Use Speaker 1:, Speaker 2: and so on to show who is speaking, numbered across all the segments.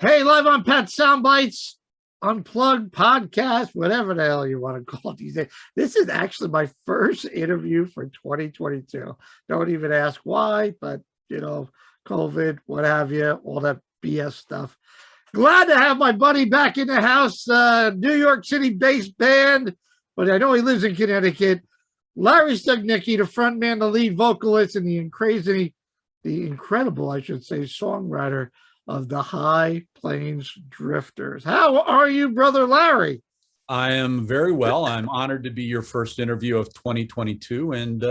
Speaker 1: Hey, live on Pat Soundbytes, Unplugged podcast, whatever the hell you want to call it these days. This is actually my first interview for 2022. Don't even ask why, but COVID, what have you, all that BS stuff. Glad to have my buddy back in the house, New York City based band, but I know he lives in Connecticut. Larry Studnicky, the frontman, the lead vocalist, and the incredible, I should say, songwriter of the High Plains Drifters. How are you, brother Larry?
Speaker 2: I am very well. I'm honored to be your first interview of 2022, and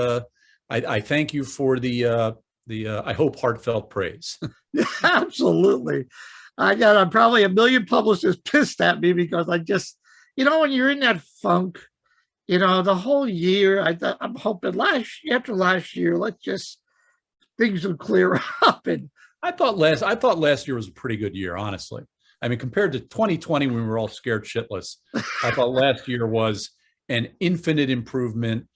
Speaker 2: I thank you for the I hope heartfelt praise.
Speaker 1: Absolutely. I'm probably a million publishers pissed at me because I just, when you're in that funk, the whole year, I'm hoping after last year, things will clear up. And
Speaker 2: I thought last year was a pretty good year, honestly. I mean, compared to 2020 when we were all scared shitless, I thought last year was an infinite improvement.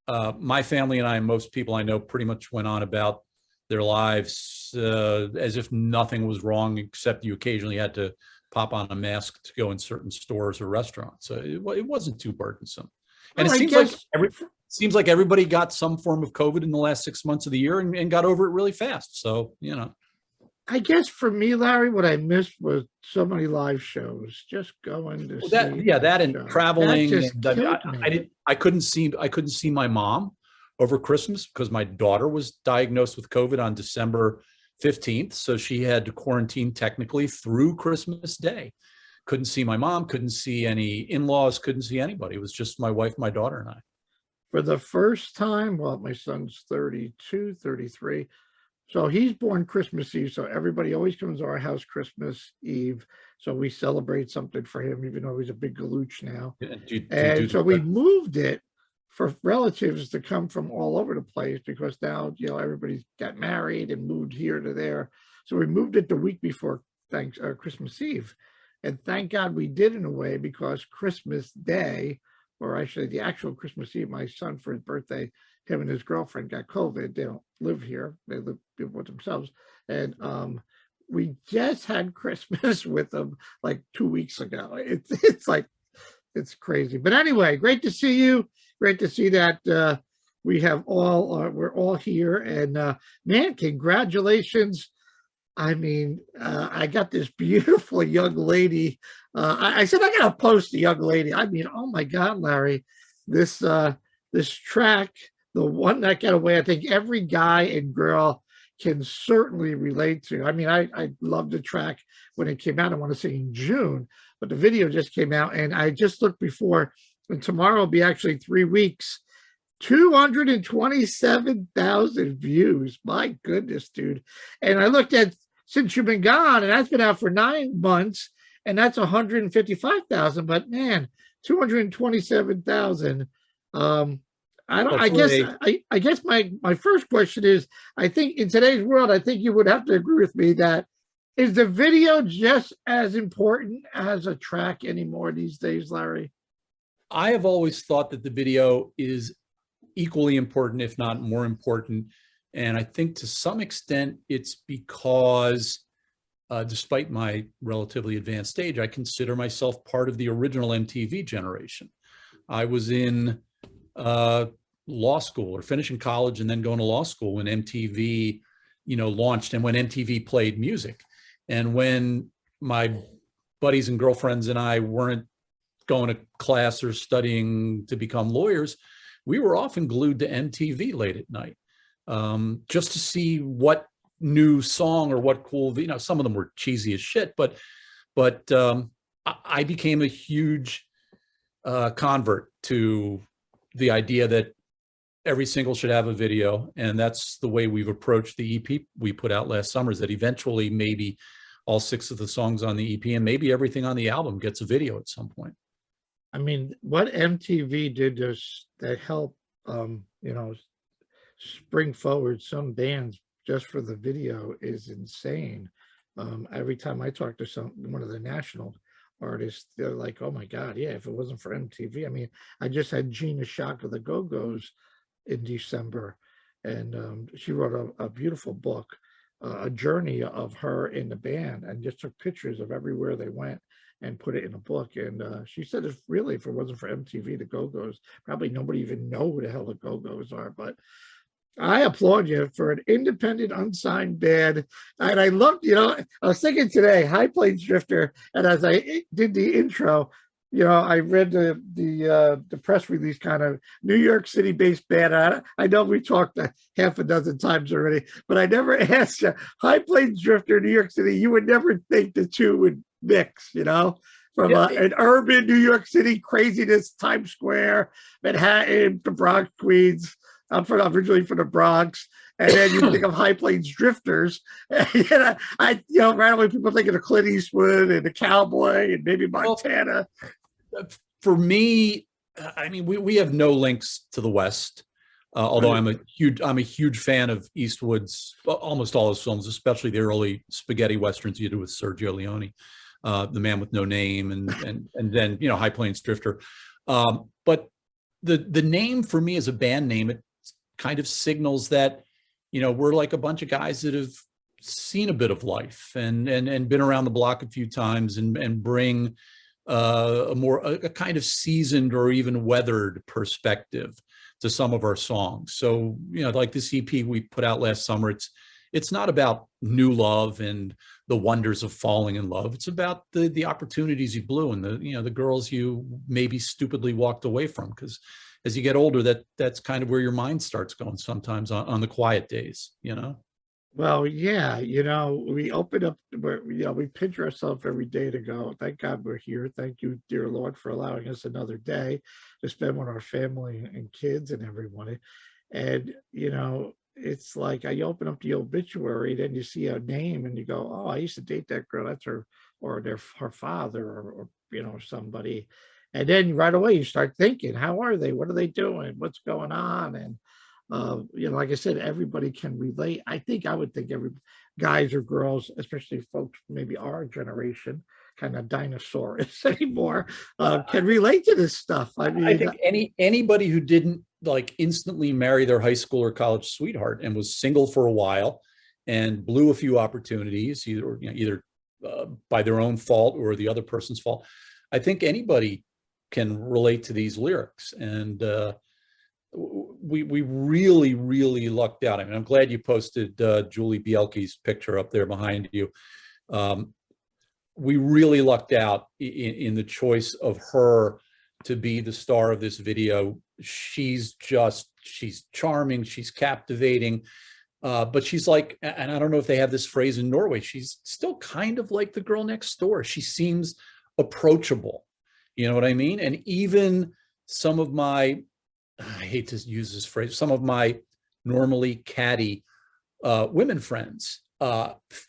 Speaker 2: My family and I, and most people I know, pretty much went on about their lives as if nothing was wrong, except you occasionally had to pop on a mask to go in certain stores or restaurants. So it wasn't too burdensome. And it seems like everybody got some form of COVID in the last 6 months of the year and got over it really fast. So,
Speaker 1: I guess for me, Larry, what I missed was so many live shows. Just going to
Speaker 2: that and traveling. I couldn't see my mom over Christmas because my daughter was diagnosed with COVID on December 15th. So she had to quarantine technically through Christmas Day. Couldn't see my mom, couldn't see any in-laws, couldn't see anybody. It was just my wife, my daughter, and I.
Speaker 1: For the first time, well, my son's 32, 33. So he's born Christmas Eve. So everybody always comes to our house Christmas Eve. So we celebrate something for him, even though he's a big galooch now. So we moved it for relatives to come from all over the place because now, everybody's got married and moved here to there. So we moved it the week before Christmas Eve. And thank God we did in a way because Christmas Day, or actually the actual Christmas Eve, my son for his birthday, him and his girlfriend got COVID. They don't live here. They live with themselves. And we just had Christmas with them like 2 weeks ago. It's crazy. But anyway, great to see you. Great to see that we're all here. And man, congratulations. I mean, I got this beautiful young lady. I said, I got to post a young lady. I mean, oh my God, Larry, this track, the one that got away, I think every guy and girl can certainly relate to. I mean, I loved the track when it came out. I want to say in June, but the video just came out and I just looked before, and tomorrow will be actually 3 weeks. 227,000 views. My goodness, dude. And I looked at Since You've Been Gone, and that's been out for 9 months, and that's 155,000. But man, 227,000. I guess my first question is, I think in today's world, I think you would have to agree with me that is the video just as important as a track anymore these days, Larry?
Speaker 2: I have always thought that the video is equally important, if not more important. And I think to some extent it's because despite my relatively advanced age, I consider myself part of the original MTV generation. I was in law school or finishing college and then going to law school when MTV, launched and when MTV played music. And when my buddies and girlfriends and I weren't going to class or studying to become lawyers, we were often glued to MTV late at night, just to see what new song or what cool, some of them were cheesy as shit, but I became a huge convert to the idea that every single should have a video. And that's the way we've approached the EP we put out last summer, is that eventually maybe all 6 of the songs on the EP and maybe everything on the album gets a video at some point.
Speaker 1: I mean, what MTV did that helped, spring forward some bands just for the video is insane. Every time I talk to one of the national artists, they're like, oh my God, yeah, if it wasn't for MTV. I mean, I just had Gina Shock of the Go-Go's in December, and she wrote a beautiful book a journey of her in the band, and just took pictures of everywhere they went and put it in a book. And she said, if it wasn't for MTV, the Go-Go's, probably nobody even know who the hell the Go-Go's are. But I applaud you for an independent, unsigned band. And I loved, I was thinking today, High Plains Drifter, and as I did the intro, I read the press release, kind of New York City based band. I know we talked a half a dozen times already, but I never asked you, High Plains Drifter, New York City, you would never think the two would mix, from an urban New York City craziness, Times Square, Manhattan, the Bronx, Queens. I'm originally from the Bronx, and then you think of High Plains Drifters, and right away people think of the Clint Eastwood and the Cowboy and maybe Montana.
Speaker 2: Well, for me, I mean, we have no links to the West, although I'm a huge fan of Eastwood's almost all his films, especially the early spaghetti westerns he did with Sergio Leone, The Man with No Name, and then High Plains Drifter. But the name for me as a band name, it kind of signals that we're like a bunch of guys that have seen a bit of life and been around the block a few times and bring a kind of seasoned or even weathered perspective to some of our songs. So like this EP we put out last summer, it's not about new love and the wonders of falling in love. It's about the opportunities you blew and the girls you maybe stupidly walked away from, because as you get older, that's kind of where your mind starts going sometimes on the quiet days,
Speaker 1: Well, yeah, we open up, we pinch ourselves every day to go, thank God we're here. Thank you, dear Lord, for allowing us another day to spend with our family and kids and everyone. And, it's like I open up the obituary, then you see a name and you go, oh, I used to date that girl. That's her, or her father, or somebody. And then right away you start thinking, how are they? What are they doing? What's going on? And like I said, everybody can relate. I think I would think every guys or girls, especially folks maybe our generation, kind of dinosaurs anymore, can relate to this stuff. I mean,
Speaker 2: I think anybody who didn't like instantly marry their high school or college sweetheart and was single for a while and blew a few opportunities, either by their own fault or the other person's fault, I think anybody can relate to these lyrics. And we really, really lucked out. I mean, I'm glad you posted Julie Bielke's picture up there behind you. We really lucked out in the choice of her to be the star of this video. She's charming, she's captivating, but she's like, and I don't know if they have this phrase in Norway, she's still kind of like the girl next door. She seems approachable. You know what I mean? And even some of my, I hate to use this phrase, some of my normally catty women friends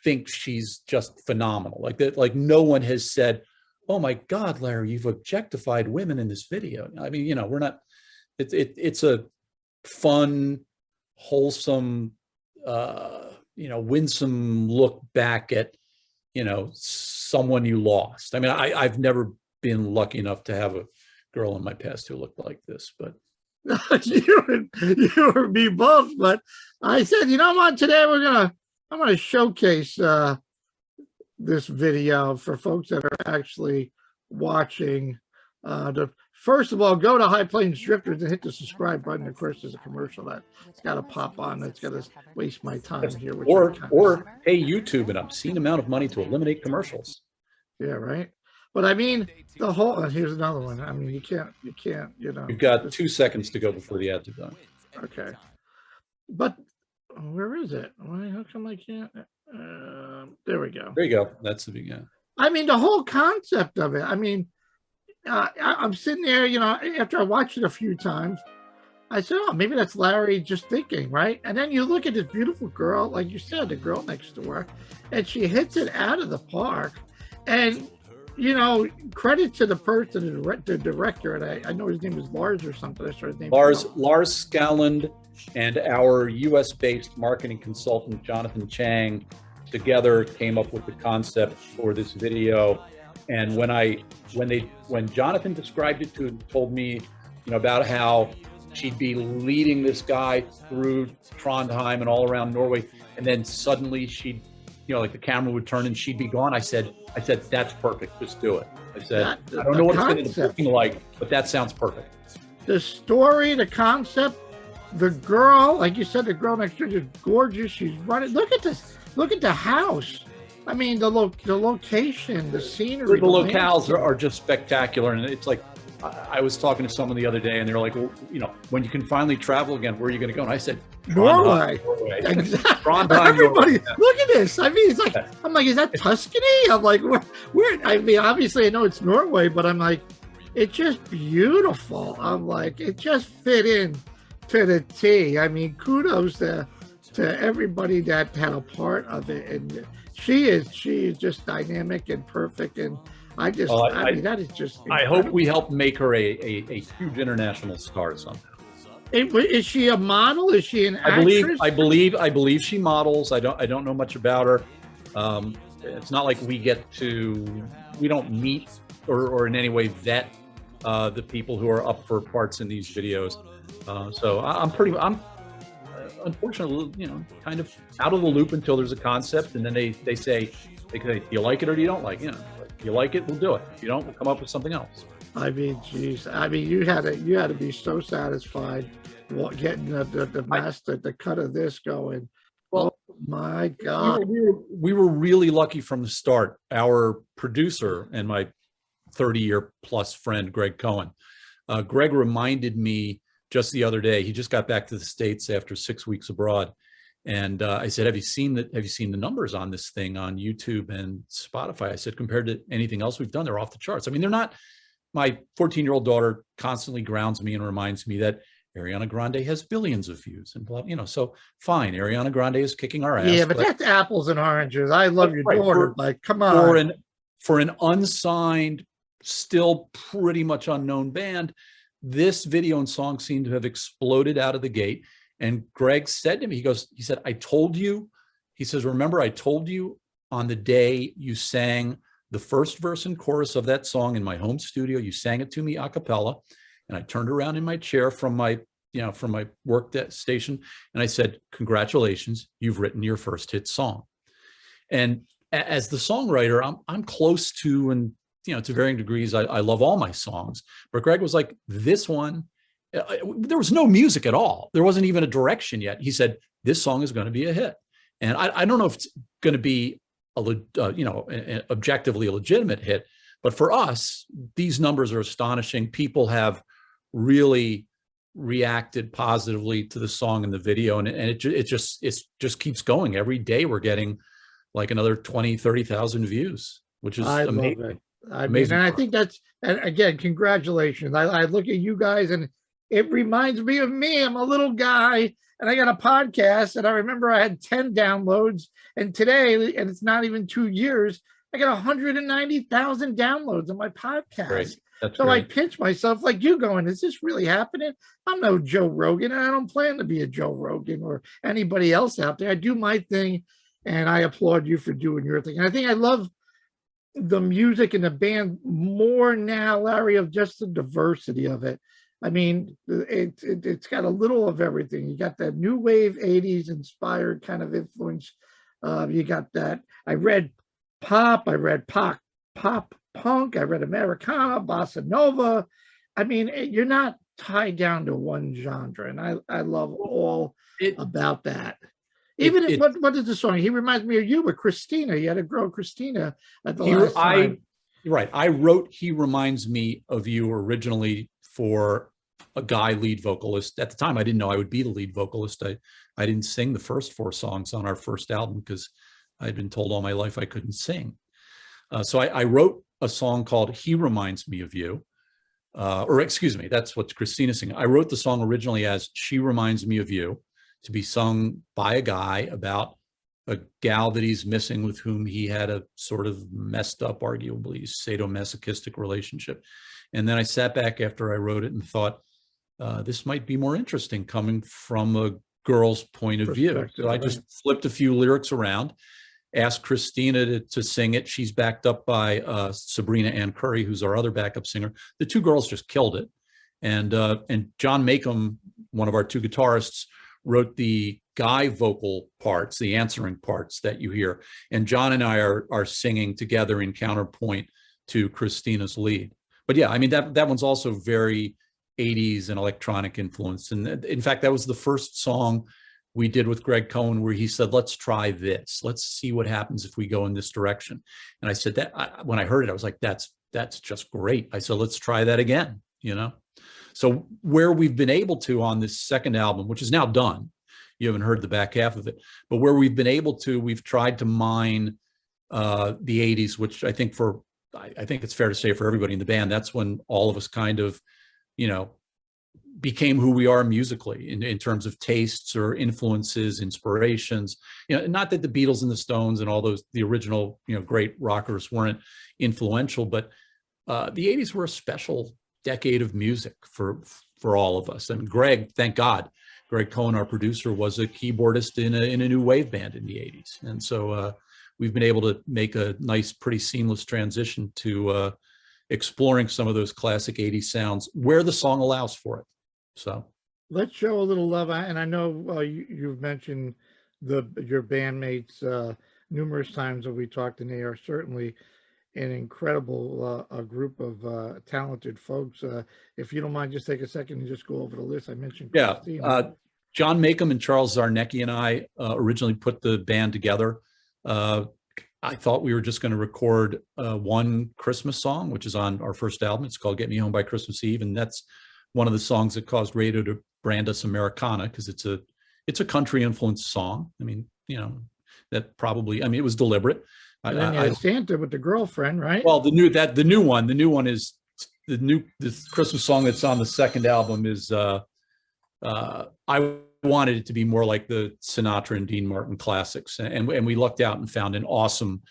Speaker 2: think she's just phenomenal. Like that, like no one has said, oh my God, Larry, you've objectified women in this video. I mean, we're not, it's a fun, wholesome, winsome look back at, someone you lost. I mean, I've never been lucky enough to have a girl in my past who looked like this, but
Speaker 1: you and me both. But I said, what, today I'm gonna showcase this video for folks that are actually watching. First of all, go to High Plains Drifters and hit the subscribe button. Of course, there's a commercial that's got to pop on. That's got to waste my time here.
Speaker 2: Or pay YouTube an obscene amount of money to eliminate commercials.
Speaker 1: Yeah, right. But I mean, the whole, here's another one. I mean, you can't,
Speaker 2: You've got 2 seconds to go before the ads are done.
Speaker 1: Okay. But where is it? How come I can't? There we go.
Speaker 2: There you go. That's the beginning.
Speaker 1: I mean, the whole concept of it. I mean, I'm sitting there, after I watched it a few times, I said, oh, maybe that's Larry just thinking, right? And then you look at this beautiful girl, like you said, the girl next door, and she hits it out of the park. And, credit to the person, the director, and I know his name is Lars or something. That's his name.
Speaker 2: Lars Scowland and our US-based marketing consultant, Jonathan Chang, together came up with the concept for this video. And when Jonathan described it told me, about how she'd be leading this guy through Trondheim and all around Norway, and then suddenly she'd, you know, like the camera would turn and she'd be gone. I said, that's perfect. Just do it. I said, I don't know what it's going to be looking like, but that sounds perfect.
Speaker 1: The story, the concept, the girl, like you said, the girl next door is gorgeous. She's running. Look at this. Look at the house. I mean, the location, the scenery.
Speaker 2: The locales are just spectacular. And it's like, I was talking to someone the other day and they're like, well, you know, when you can finally travel again, where are you going to go? And I said,
Speaker 1: Norway.
Speaker 2: Exactly.
Speaker 1: Everybody, look at this. I mean, it's like, I'm like, is that Tuscany? I'm like, where? I mean, obviously I know it's Norway, but I'm like, it's just beautiful. I'm like, it just fit in to the T. I mean, kudos to everybody that had a part of it. And she is just dynamic and perfect. And I mean, that is just incredible.
Speaker 2: I hope we help make her a huge international star somehow.
Speaker 1: Is she a model? Is she an actress?
Speaker 2: I believe she models. I don't know much about her. It's not like we don't meet or in any way vet the people who are up for parts in these videos. So I'm unfortunately, you know, kind of out of the loop until there's a concept, and then they say, do you like it or do you don't like it? You know, if you like it, we'll do it. If you don't, we'll come up with something else.
Speaker 1: I mean, geez, I mean, you had to be so satisfied getting the cut of this going. Well, oh my God,
Speaker 2: we were really lucky from the start. Our producer and my 30-year plus friend, Greg Cohen. Greg reminded me just the other day. He just got back to the States after 6 weeks abroad, and I said, "Have you seen the numbers on this thing on YouTube and Spotify?" I said, "Compared to anything else we've done, they're off the charts. I mean, they're not." My 14-year-old daughter constantly grounds me and reminds me that Ariana Grande has billions of views and blah, you know, so fine. Ariana Grande is kicking our ass.
Speaker 1: Yeah, but that's apples and oranges. I love your daughter. Like, come on.
Speaker 2: For an unsigned, still pretty much unknown band, this video and song seem to have exploded out of the gate. And Greg said to me, he said, I told you, he says, remember, I told you on the day you sang the first verse and chorus of that song in my home studio, you sang it to me a cappella. And I turned around in my chair from my work station, and I said, congratulations, you've written your first hit song. And as the songwriter, I'm close to, and you know, to varying degrees, I love all my songs. But Greg was like, this one, there was no music at all. There wasn't even a direction yet. He said, this song is going to be a hit. And I don't know if it's going to be an objectively a legitimate hit, but for us, these numbers are astonishing. People have really reacted positively to the song and the video, and it just keeps going. Every day we're getting like another 20, 30,000 views, which is amazing.
Speaker 1: Love it. Amazing. And I think that's, and again, congratulations. I look at you guys and it reminds me of me. I'm a little guy and I got a podcast, and I remember I had 10 downloads, and today, and it's not even 2 years, I got 190,000 downloads on my podcast.
Speaker 2: Great.
Speaker 1: So great. I pinch myself like you going, is this really happening? I'm no Joe Rogan, and I don't plan to be a Joe Rogan or anybody else out there. I do my thing, and I applaud you for doing your thing. And I think I love the music and the band more now, Larry, of just the diversity of it. I mean, it's got a little of everything. You got that new wave 80s inspired kind of influence. You got that. I read pop, I read pop punk, I read Americana, bossa nova. I mean, you're not tied down to one genre, and I love all about that. Even what is the song? He reminds me of you with Christina. You had a girl, Christina, at the last time.
Speaker 2: Right. I wrote He Reminds Me of You originally for a guy lead vocalist. At the time, I didn't know I would be the lead vocalist. I didn't sing the first 4 songs on our first album because I'd been told all my life I couldn't sing. So I wrote a song called He Reminds Me of You. Or excuse me, that's what Christina's singing. I wrote the song originally as She Reminds Me of You, to be sung by a guy about a gal that he's missing with whom he had a sort of messed up, arguably sadomasochistic relationship. And then I sat back after I wrote it and thought, this might be more interesting coming from a girl's point of view. So I just flipped a few lyrics around, asked Christina to sing it. She's backed up by Sabrina Ann Curry, who's our other backup singer. The 2 girls just killed it. And John Makem, one of our two guitarists, wrote the guy vocal parts, the answering parts that you hear. And John and I are singing together in counterpoint to Christina's lead. But yeah, I mean, that one's also very 80s and electronic influence. And in fact, that was the first song we did with Greg Cohen where he said, let's try this. Let's see what happens if we go in this direction. And I said that when I heard it, I was like, that's just great. I said, let's try that again, you know? So where we've been able to on this second album, which is now done, you haven't heard the back half of it, but where we've been able to, we've tried to mine the 80s, which I think it's fair to say for everybody in the band, that's when all of us kind of, you know, became who we are musically in terms of tastes or influences, inspirations. You know, not that the Beatles and the Stones and all those, the original, you know, great rockers weren't influential, but the 80s were a special decade of music for all of us. And Greg, thank God, Greg Cohen, our producer, was a keyboardist in a new wave band in the 80s. And so we've been able to make a nice, pretty seamless transition to exploring some of those classic 80s sounds where the song allows for it. So
Speaker 1: let's show a little love. And I know you've mentioned your bandmates numerous times that we talked, and they are certainly an incredible group of talented folks. If you don't mind, just take a second and just go over the list. I mentioned Christina.
Speaker 2: John Makem and Charles Zarnecki and I originally put the band together. I thought we were just going to record one Christmas song, which is on our first album. It's called Get Me Home by Christmas Eve. And that's one of the songs that caused radio to brand us Americana, because it's a country influenced song. I mean, you know, that probably, I mean, it was deliberate.
Speaker 1: And then you had Santa with the girlfriend, right?
Speaker 2: Well, the new one is the Christmas song that's on the second album is I wanted it to be more like the Sinatra and Dean Martin classics, and we lucked out and found an awesome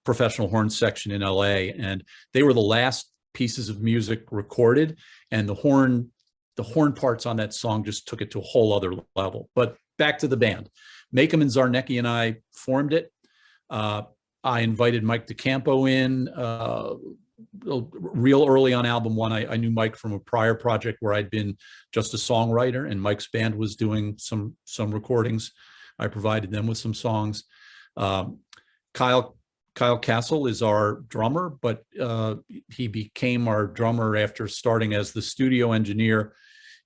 Speaker 2: professional horn section in LA, and they were the last pieces of music recorded, and the horn parts on that song just took it to a whole other level. But back to the band, Makem and Zarnecki and I formed it. I invited Mike DeCampo in real early on album one. I knew Mike from a prior project where I'd been just a songwriter, and Mike's band was doing some recordings. I provided them with some songs. Kyle Castle is our drummer, but he became our drummer after starting as the studio engineer.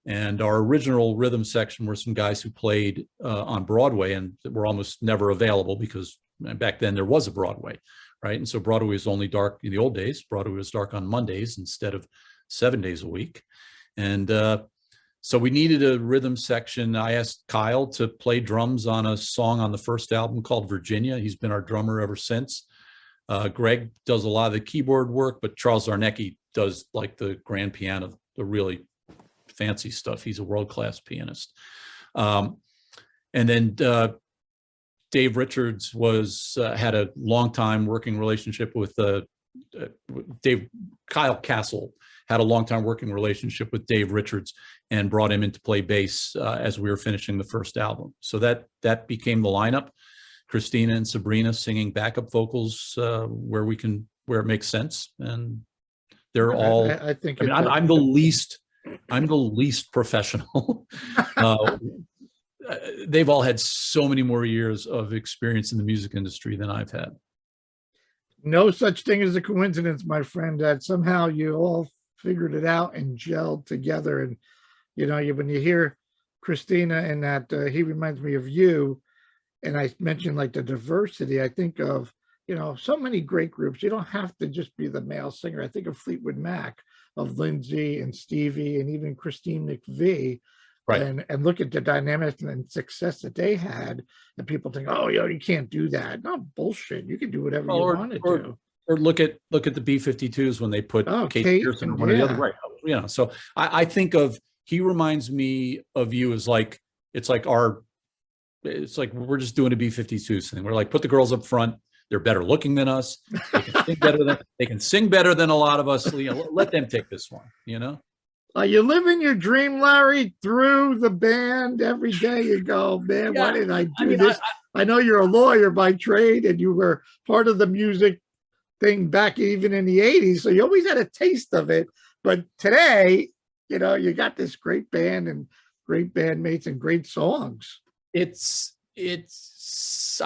Speaker 2: And our original rhythm section were some guys who played on Broadway and were almost never available because back then there was a Broadway, right? And so Broadway was only dark in the old days. Broadway was dark on Mondays instead of 7 days a week. And so we needed a rhythm section. I asked Kyle to play drums on a song on the first album called Virginia. He's been our drummer ever since. Greg does a lot of the keyboard work, but Charles Zarnecki does like the grand piano, the really fancy stuff. He's a world-class pianist. And then Dave Richards had a long-time working relationship with Kyle Castle had a long-time working relationship with Dave Richards and brought him in to play bass as we were finishing the first album. So that became the lineup. Christina and Sabrina singing backup vocals where it makes sense, and they're all.
Speaker 1: I think
Speaker 2: I'm the least professional. They've all had so many more years of experience in the music industry than I've had.
Speaker 1: No such thing as a coincidence, my friend, that somehow you all figured it out and gelled together. And, you know, when you hear Christina and that he reminds me of you, and I mentioned like the diversity, I think of, you know, so many great groups. You don't have to just be the male singer. I think of Fleetwood Mac, of Lindsay and Stevie and even Christine McVie. Right. And look at the dynamics and success that they had, and people think, oh, you can't do that. No, bullshit. You can do whatever you want to do.
Speaker 2: Or look at the B-52s when they put Kate Pearson or one of the other, right? You know, so I think of, he reminds me of you as like, it's like we're just doing a B-52s thing. We're like, put the girls up front. They're better looking than us. They can sing better than a lot of us. You know, let them take this one, you know?
Speaker 1: You living your dream, Larry, through the band every day. You go, man, why did I do this? I know you're a lawyer by trade, and you were part of the music thing back even in the 80s. So you always had a taste of it. But today, you got this great band and great bandmates and great songs.
Speaker 2: I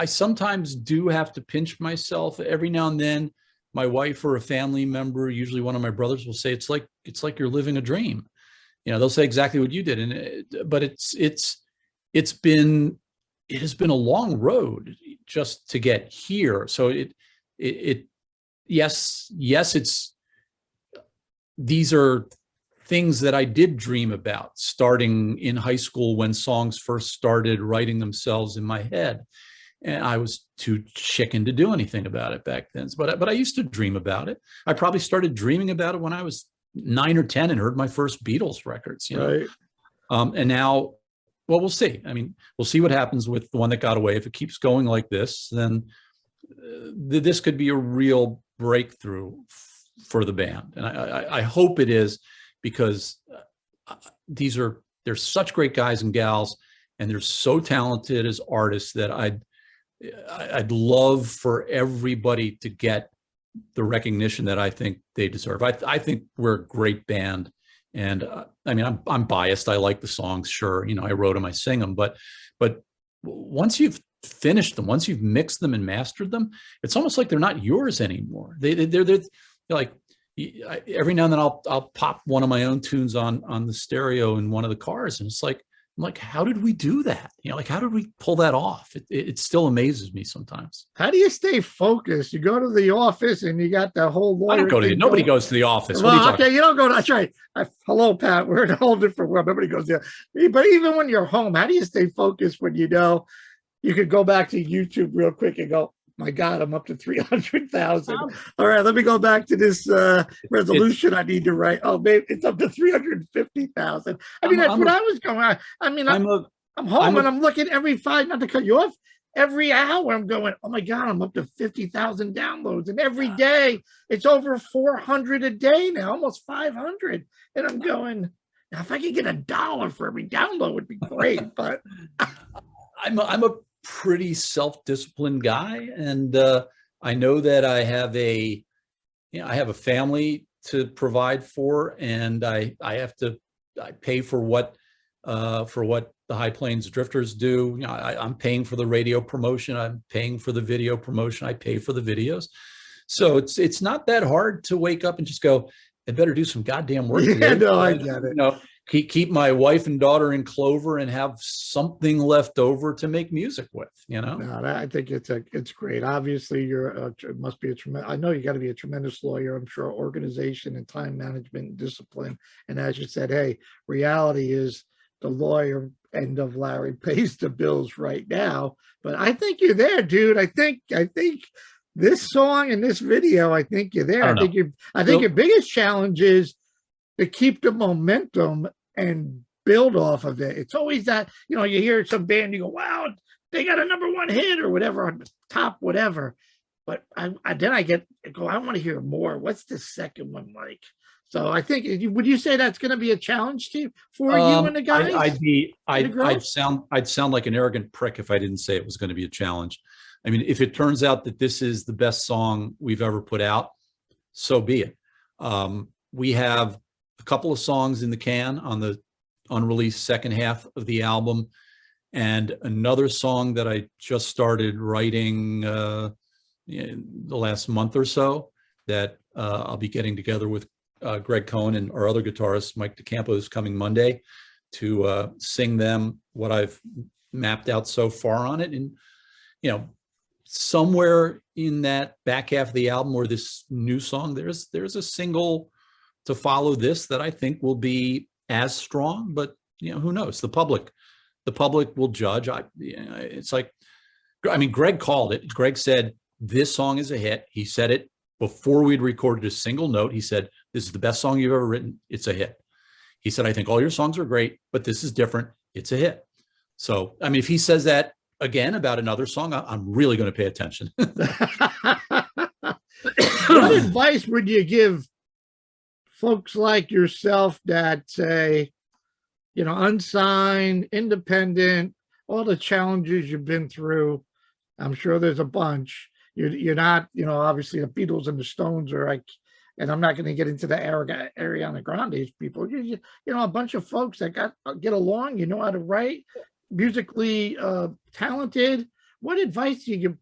Speaker 2: sometimes do have to pinch myself every now and then. My wife or a family member, usually one of my brothers, will say, it's like you're living a dream. They'll say exactly what you did. But it has been a long road just to get here. So these are things that I did dream about starting in high school when songs first started writing themselves in my head. And I was too chicken to do anything about it back then. But I used to dream about it. I probably started dreaming about it when I was 9 or 10 and heard my first Beatles records,
Speaker 1: Right.
Speaker 2: And now, well, we'll see. I mean, we'll see what happens with the one that got away. If it keeps going like this, then this could be a real breakthrough for the band. And I hope it is, because they're such great guys and gals, and they're so talented as artists that I'd love for everybody to get the recognition that I think they deserve. I think we're a great band, and I mean, I'm biased. I like the songs, sure. I wrote them, I sing them, but once you've finished them, once you've mixed them and mastered them, it's almost like they're not yours anymore. They're like, every now and then I'll pop one of my own tunes on the stereo in one of the cars, and it's like, I'm like, how did we do that? Like, how did we pull that off? It still amazes me sometimes.
Speaker 1: How do you stay focused? You go to the office and you got the whole lawyer.
Speaker 2: I don't go to nobody goes to the office.
Speaker 1: Well,
Speaker 2: what are you talking
Speaker 1: okay, you don't go. That's right. Hello, Pat. We're in a whole different world. Nobody goes there. But even when you're home, how do you stay focused when you could go back to YouTube real quick and go, my God, I'm up to 300,000. All right, let me go back to this resolution I need to write. Oh, maybe it's up to 350,000. I mean, that's what I was going. I mean, I'm home and I'm looking every not to cut you off, every hour I'm going, oh my God, I'm up to 50,000 downloads. And every day it's over 400 a day now, almost 500. And I'm going, now if I could get $1 for every download would be great. But
Speaker 2: I'm a pretty self-disciplined guy, and I know that I have a family to provide for, and I pay for what the High Plains Drifters do. I'm paying for the radio promotion, I'm paying for the video promotion, I pay for the videos. So it's not that hard to wake up and just go, I better do some goddamn work today.
Speaker 1: Yeah, no, I get it.
Speaker 2: Keep my wife and daughter in clover and have something left over to make music with,
Speaker 1: No, I think it's great. Obviously, it must be I know you got to be a tremendous lawyer. I'm sure organization and time management and discipline. And as you said, hey, reality is the lawyer end of Larry pays the bills right now. But I think you're there, dude. I think this song and this video, I think you're there. I think your biggest challenge is to keep the momentum and build off of it. It's always that, you hear some band, you go, wow, they got a #1 hit or whatever on the top, whatever. But I want to hear more. What's the second one like? So I think, would you say that's going to be a challenge for you and the guys?
Speaker 2: I'd sound like an arrogant prick if I didn't say it was going to be a challenge. I mean, if it turns out that this is the best song we've ever put out, so be it. We have a couple of songs in the can on the unreleased second half of the album, and another song that I just started writing in the last month or so that I'll be getting together with Greg Cohen and our other guitarist, Mike DeCampo, is coming Monday to sing them what I've mapped out so far on it. And, somewhere in that back half of the album or this new song, there's a single to follow this that I think will be as strong, but who knows? The public will judge. It's like, I mean, Greg called it. Greg said, this song is a hit. He said it before we'd recorded a single note. He said, this is the best song you've ever written. It's a hit. He said, I think all your songs are great, but this is different. It's a hit. So, I mean, if he says that again about another song, I'm really going to pay attention.
Speaker 1: What advice would you give folks like yourself that say, unsigned, independent, all the challenges you've been through? I'm sure there's a bunch. You're not, obviously the Beatles and the Stones are like, and I'm not going to get into the Ariana Grande's people. You know, a bunch of folks that get along. You know how to write, musically talented. What advice do you give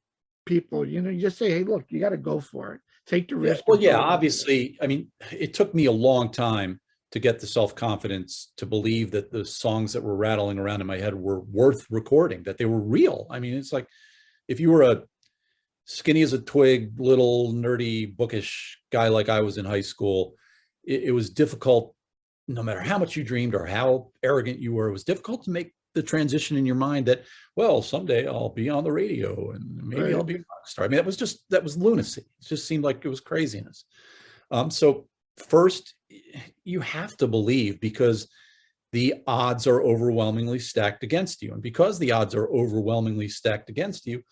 Speaker 1: people? You know, you just say, hey, look, you got to go for it. Take the risk.
Speaker 2: Well, yeah, obviously. I mean, it took me a long time to get the self-confidence to believe that the songs that were rattling around in my head were worth recording, that they were real. I mean, it's like if you were a skinny as a twig, little nerdy, bookish guy like I was in high school, it was difficult, no matter how much you dreamed or how arrogant you were, it was difficult to make the transition in your mind that, well, someday I'll be on the radio and maybe I'll be a rock star. I mean, that was lunacy. It just seemed like it was craziness. So first, you have to believe, because the odds are overwhelmingly stacked against you. And because the odds are overwhelmingly stacked against you,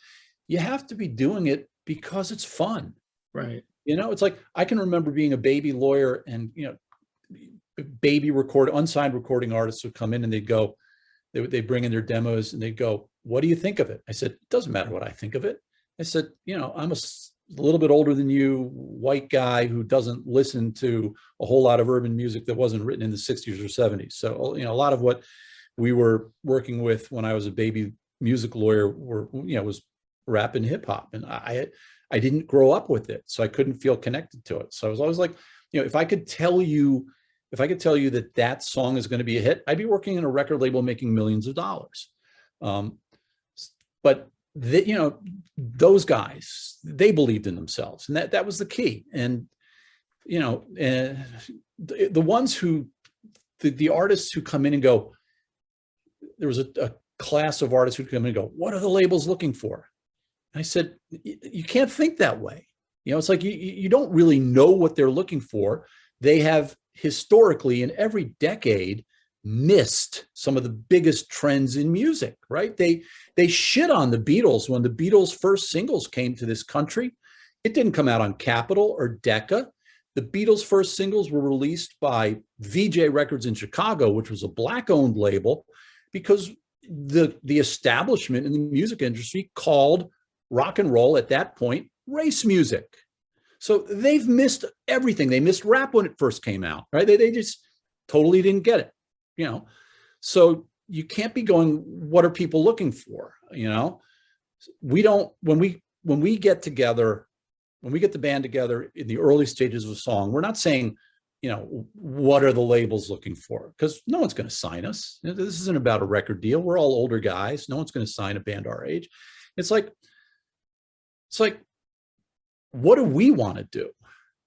Speaker 2: you have to be doing it because it's fun.
Speaker 1: Right.
Speaker 2: You know, it's like, I can remember being a baby lawyer, and, you know, unsigned recording artists would come in and they'd go, they bring in their demos and they'd go, what do you think of it? I said, it doesn't matter what I think of it. I said, you know, I'm a little bit older than you, white guy who doesn't listen to a whole lot of urban music that wasn't written in the 60s or 70s. So, you know, a lot of what we were working with when I was a baby music lawyer was rap and hip hop. And I didn't grow up with it, so I couldn't feel connected to it. So I was always like, you know, if I could tell you that that song is going to be a hit, I'd be working in a record label making millions of dollars. But you know, those guys, they believed in themselves, and that was the key. And, you know, the ones who, the artists who come in and go, there was a class of artists who come in and go, what are the labels looking for? And I said, you can't think that way. You know, it's like, you don't really know what they're looking for. They have historically, in every decade, missed some of the biggest trends in music, right? They shit on the Beatles when the Beatles' first singles came to this country. It didn't come out on Capitol or Decca. The Beatles' first singles were released by VJ Records in Chicago, which was a Black-owned label, because the establishment in the music industry called rock and roll at that point race music. So they've missed everything. They missed rap when it first came out, right? They just totally didn't get it, you know? So you can't be going, what are people looking for? You know, we don't, when we get together, when we get the band together in the early stages of a song, we're not saying, you know, what are the labels looking for? Because no one's going to sign us. This isn't about a record deal. We're all older guys. No one's going to sign a band our age. It's like, what do we want to do?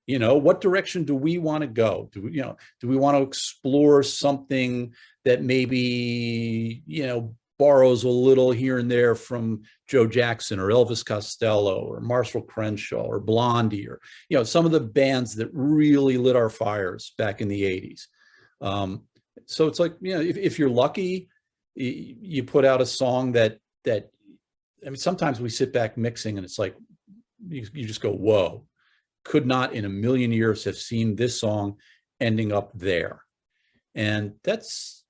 Speaker 2: You know, what direction do we want to go? Do we want to explore something that maybe, you know, borrows a little here and there from Joe Jackson or Elvis Costello or Marshall Crenshaw or Blondie, or, you know, some of the bands that really lit our fires back in the 80s. So it's like, you know, if you're lucky, you put out a song that, I mean, sometimes we sit back mixing and it's like, you just go, whoa, could not in a million years have seen this song ending up there. And that's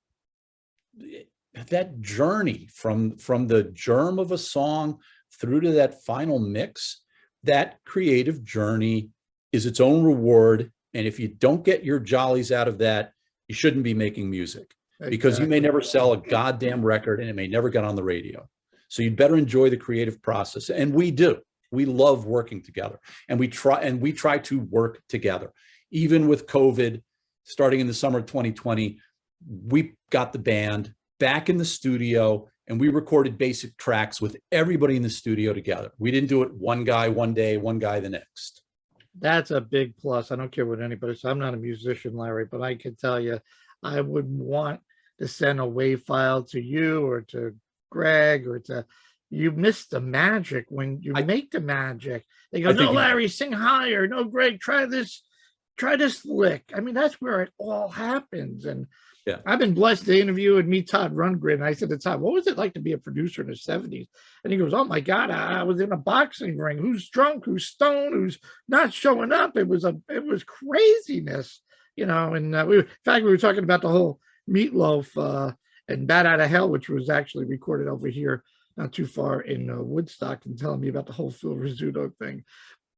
Speaker 2: that journey from the germ of a song through to that final mix. That creative journey is its own reward. And if you don't get your jollies out of that, you shouldn't be making music. Because you may never sell a goddamn record and it may never get on the radio. So you'd better enjoy the creative process. And we do. We love working together, and we try to work together. Even with COVID, starting in the summer of 2020, we got the band back in the studio and we recorded basic tracks with everybody in the studio together. We didn't do it one guy one day, one guy the next.
Speaker 1: That's a big plus. I don't care what anybody says. I'm not a musician, Larry, but I can tell you, I would want to send a WAV file to you or to Greg or to, you miss the magic when you make the magic. They go, no, Larry, sing higher. No, Greg, try this lick. I mean, that's where it all happens. And yeah, I've been blessed to interview and meet Todd Rundgren. And I said to Todd, what was it like to be a producer in the 70s? And he goes, oh my God, I was in a boxing ring. Who's drunk, who's stoned, who's not showing up? It was craziness, you know. And in fact, we were talking about the whole Meatloaf and Bat Out of Hell, which was actually recorded over here not too far in Woodstock, and telling me about the whole Phil Rizzuto thing.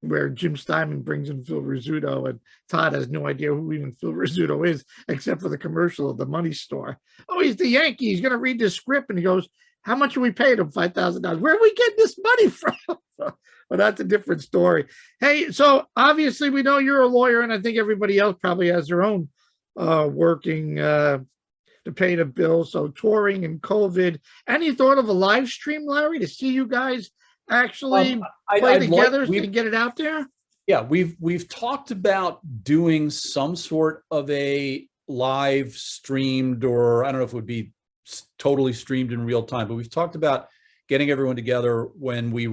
Speaker 1: where Jim Steinman brings in Phil Rizzuto, and Todd has no idea who even Phil Rizzuto is, except for the commercial of the money store. Oh, he's the Yankee. He's going to read this script, and he goes, how much are we paying him? $5,000. Where are we getting this money from? Well, that's a different story. Hey, so obviously we know you're a lawyer, and I think everybody else probably has their own working to pay the bill. So touring and COVID. Any thought of a live stream, Larry, to see you guys actually play together and get it out there?
Speaker 2: Yeah, we've talked about doing some sort of a live streamed, or I don't know if it would be totally streamed in real time, but we've talked about getting everyone together when we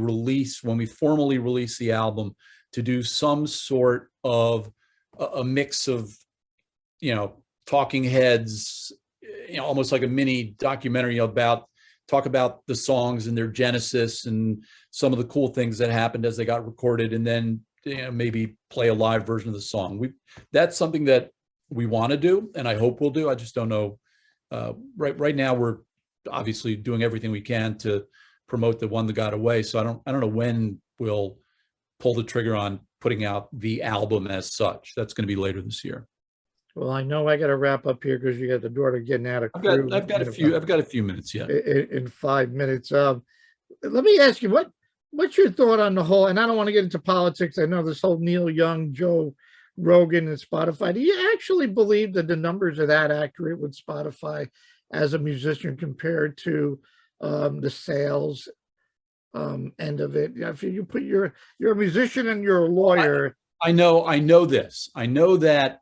Speaker 2: formally release the album, to do some sort of a mix of, talking heads, almost like a mini documentary talk about the songs and their genesis and some of the cool things that happened as they got recorded, and then maybe play a live version of the song. That's something that we want to do, and I hope we'll do. I just don't know. Right now, we're obviously doing everything we can to promote the one that got away. So I don't know when we'll pull the trigger on putting out the album as such. That's going to be later this year.
Speaker 1: Well, I know I got to wrap up here because you got the daughter getting out of crew.
Speaker 2: I've got a few minutes yet.
Speaker 1: In 5 minutes. Let me ask you, what's your thought on the whole, and I don't want to get into politics. I know this whole Neil Young, Joe Rogan and Spotify. Do you actually believe that the numbers are that accurate with Spotify as a musician compared to the sales end of it? If you put you're a musician and you're a lawyer.
Speaker 2: I know this. I know that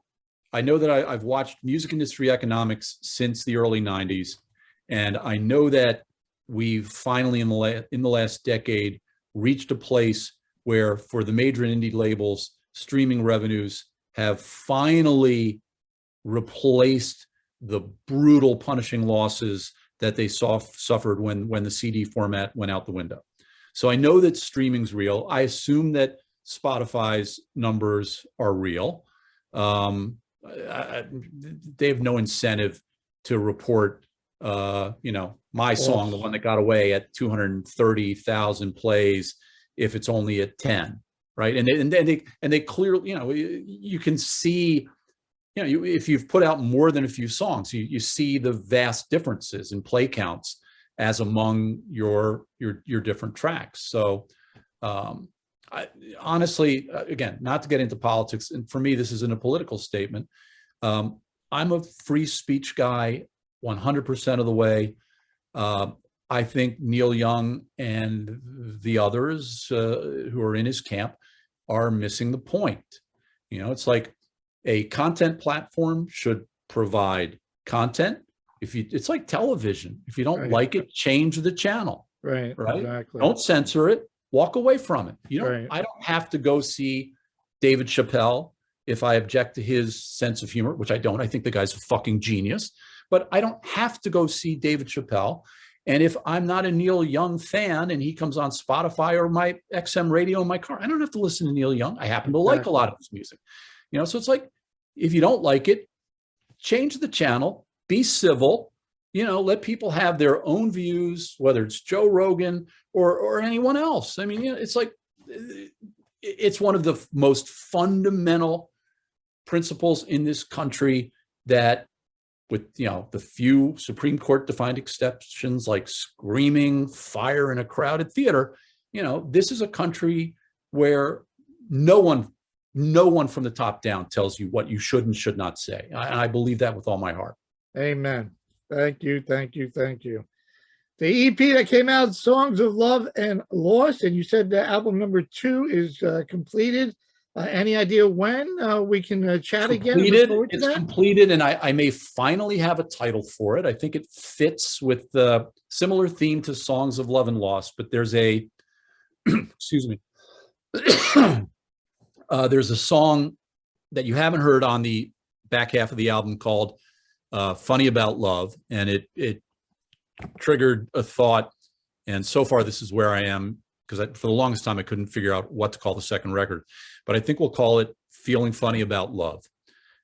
Speaker 2: I've watched music industry economics since the early 90s. And I know that we've finally in the last decade reached a place where, for the major and indie labels, streaming revenues have finally replaced the brutal punishing losses that they suffered when the CD format went out the window. So I know that streaming's real. I assume that Spotify's numbers are real. They have no incentive to report, my song, the one that got away, at 230,000 plays if it's only at 10, right? And they clearly, you can see, if you've put out more than a few songs, you see the vast differences in play counts as among your different tracks. So, honestly, again, not to get into politics, and for me, this isn't a political statement. I'm a free speech guy 100% of the way. I think Neil Young and the others who are in his camp are missing the point. It's like a content platform should provide content. It's like television. If you don't like it, change the channel. Right.
Speaker 1: Exactly.
Speaker 2: Don't censor it. Walk away from it.
Speaker 1: Right.
Speaker 2: I don't have to go see David Chappelle if I object to his sense of humor, which I don't. I think the guy's a fucking genius, but I don't have to go see David Chappelle. And if I'm not a Neil Young fan and he comes on Spotify or my XM radio in my car, I don't have to listen to Neil Young. I happen to like a lot of his music. So it's like, if you don't like it, change the channel, be civil, let people have their own views, whether it's Joe Rogan or anyone else. I mean, it's like, it's one of the most fundamental principles in this country that, with the few Supreme Court defined exceptions like screaming fire in a crowded theater, this is a country where no one from the top down tells you what you should and should not say. I believe that with all my heart.
Speaker 1: Amen. Thank you. The EP that came out, Songs of Love and Loss, and you said the album number 2 is completed. Any idea when we can chat again?
Speaker 2: It's completed, and I may finally have a title for it. I think it fits with the similar theme to Songs of Love and Loss, but there's a, excuse me, there's a song that you haven't heard on the back half of the album called Funny About Love, and it triggered a thought, and so far this is where I am, because for the longest time I couldn't figure out what to call the second record, but I think we'll call it Feeling Funny About Love.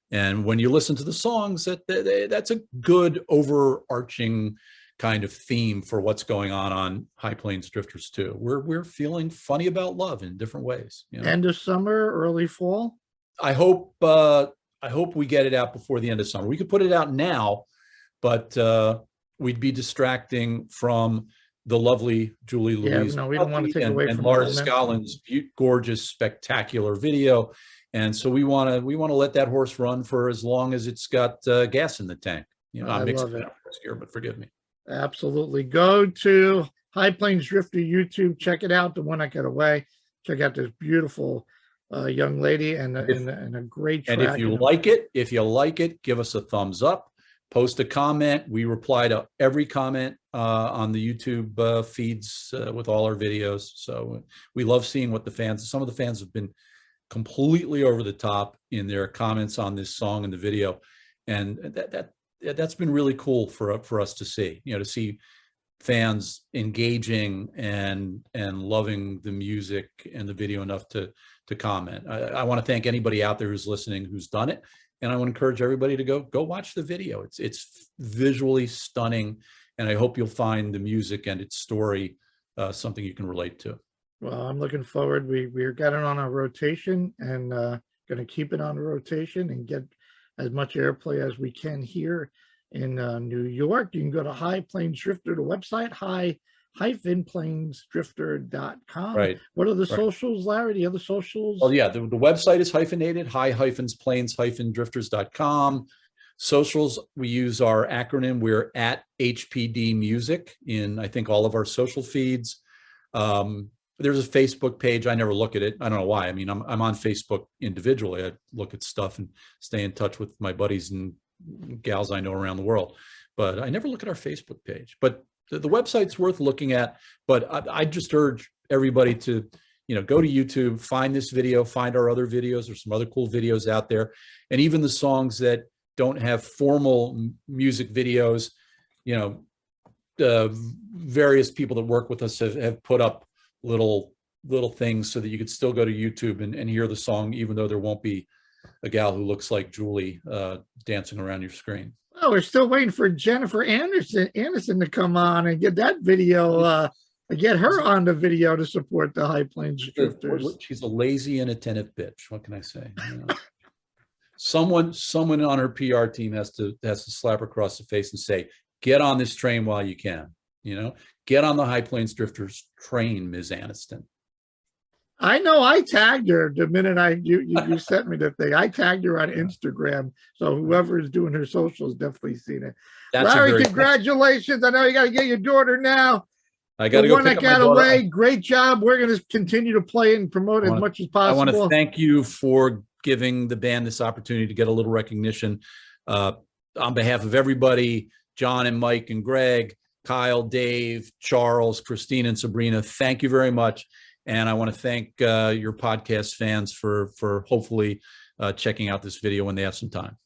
Speaker 2: And when you listen to the songs, that's a good overarching kind of theme for what's going on High Plains Drifters too. We're feeling funny about love in different ways. You know?
Speaker 1: End of summer, early fall.
Speaker 2: I hope we get it out before the end of summer. We could put it out now, but we'd be distracting from the lovely Julie Louise.
Speaker 1: Yeah, no, we don't want to take away
Speaker 2: and
Speaker 1: from
Speaker 2: Laura
Speaker 1: the moment.
Speaker 2: Scollin's gorgeous, spectacular video. And so we want to let that horse run for as long as it's got gas in the tank. You know,
Speaker 1: I
Speaker 2: I'm mixing
Speaker 1: love it.
Speaker 2: up here, but forgive me.
Speaker 1: Absolutely. Go to High Plains Drifter YouTube. Check it out. The one that got away. Check out this beautiful young lady and a great track.
Speaker 2: And if you like it, give us a thumbs up. Post a comment. We reply to every comment on the YouTube feeds with all our videos. So we love seeing what some of the fans have been completely over the top in their comments on this song and the video. And that's been really cool for us to see, you know, to see fans engaging and loving the music and the video enough to comment. I want to thank anybody out there who's listening, who's done it. And I want to encourage everybody to go watch the video. It's visually stunning. And I hope you'll find the music and its story something you can relate to.
Speaker 1: Well, I'm looking forward. We're got it on a rotation and going to keep it on a rotation and get as much airplay as we can here in New York. You can go to High Plains Drifter, the website, high-plainsdrifter.com.
Speaker 2: Right.
Speaker 1: What are the socials, Larry? The other socials?
Speaker 2: Oh, yeah. The website is hyphenated, high-plains-drifters.com. Socials, we use our acronym. We're at HPD Music in, I think, all of our social feeds. There's a Facebook page. I never look at it. I don't know why. I mean, I'm on Facebook individually. I look at stuff and stay in touch with my buddies and gals I know around the world, but I never look at our Facebook page. But the website's worth looking at. But I just urge everybody to, you know, go to YouTube, find this video, find our other videos. There's some other cool videos out there, and even the songs that don't have formal music videos, you know, various people that work with us have put up little things so that you could still go to YouTube and hear the song, even though there won't be a gal who looks like Julie dancing around your screen.
Speaker 1: Oh, we're still waiting for Jennifer Anderson to come on and get that video, get her on the video to support the High Plains Drifters.
Speaker 2: She's a lazy and attentive bitch. What can I say? You know? Someone on her PR team has to slap her across the face and say, "Get on this train while you can." You know, get on the High Plains Drifters train, Ms. Aniston.
Speaker 1: I know I tagged her the minute you sent me the thing. I tagged her on Instagram. So whoever is doing her socials definitely seen it. Larry, congratulations. I know you got to get your daughter now.
Speaker 2: I got to go.
Speaker 1: One that got away. Great job. We're going to continue to play and promote as much as possible.
Speaker 2: I want to thank you for giving the band this opportunity to get a little recognition. On behalf of everybody, John and Mike and Greg, Kyle, Dave, Charles, Christine, and Sabrina, thank you very much. And I want to thank your podcast fans for hopefully checking out this video when they have some time.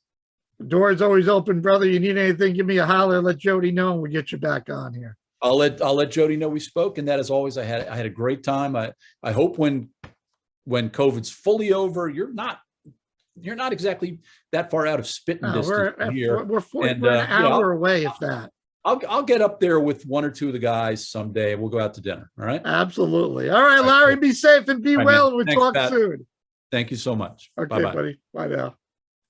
Speaker 1: The door is always open, brother. You need anything, give me a holler. Let Jody know and we'll get you back on here.
Speaker 2: I'll let Jody know we spoke. And that, as always, I had a great time. I hope when COVID's fully over, you're not exactly that far out of spitting distance here.
Speaker 1: We're an hour away, if that.
Speaker 2: I'll get up there with one or two of the guys someday. We'll go out to dinner. All right.
Speaker 1: Absolutely. All right, Larry, be safe and be well. We'll talk soon.
Speaker 2: Thank you so much.
Speaker 1: Okay, buddy. Bye now.